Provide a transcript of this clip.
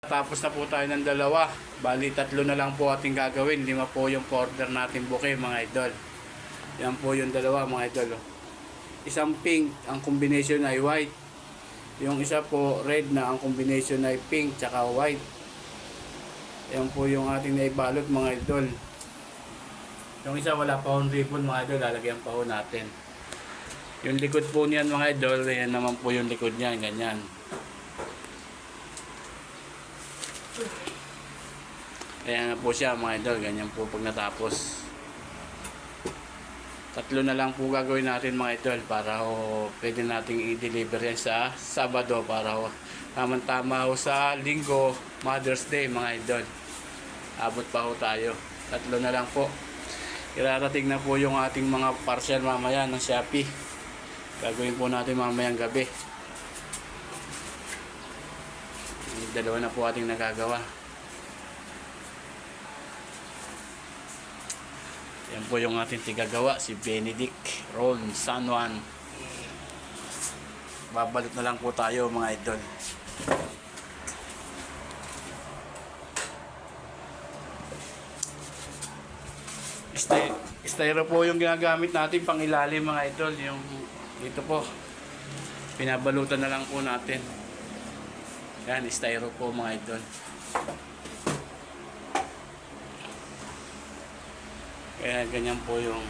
Tapos na po tayo ng dalawa. Bali, 3 na lang po ating gagawin. 5 po yung order natin bouquet, mga idol. Yan po yung dalawa, mga idol. Isang pink, ang combination ay white. Yung isa po red na ang combination ay pink tsaka white. Yan po yung ating naibalot, mga idol. Yung isa wala pa hong ribbon, mga idol. Lalagyan pa ho natin. Yung likod po niyan, mga idol. Yan naman po yung likod niyan. Ganyan. Ayan na po siya, mga idol. Ganyan po pag natapos. 3 na lang po gagawin natin, mga idol, para pwede nating i-deliver yan sa Sabado para tamang-tama sa Linggo, Mother's Day, mga idol. Abot pa ho tayo. 3 na lang po. Irarating na po yung ating mga parcel mamaya ng Shopee. Gagawin po natin mamayang gabi. 2 na po ating nagagawa. Yan po yung ating tigagawa, si Benedict Ron San Juan. Babalot na lang po tayo, mga idol. Styro po yung ginagamit natin pang ilalim, mga idol. Yung dito po, pinabalutan na lang po natin. Yan, styro po, mga idol. Kaya ganyan po yung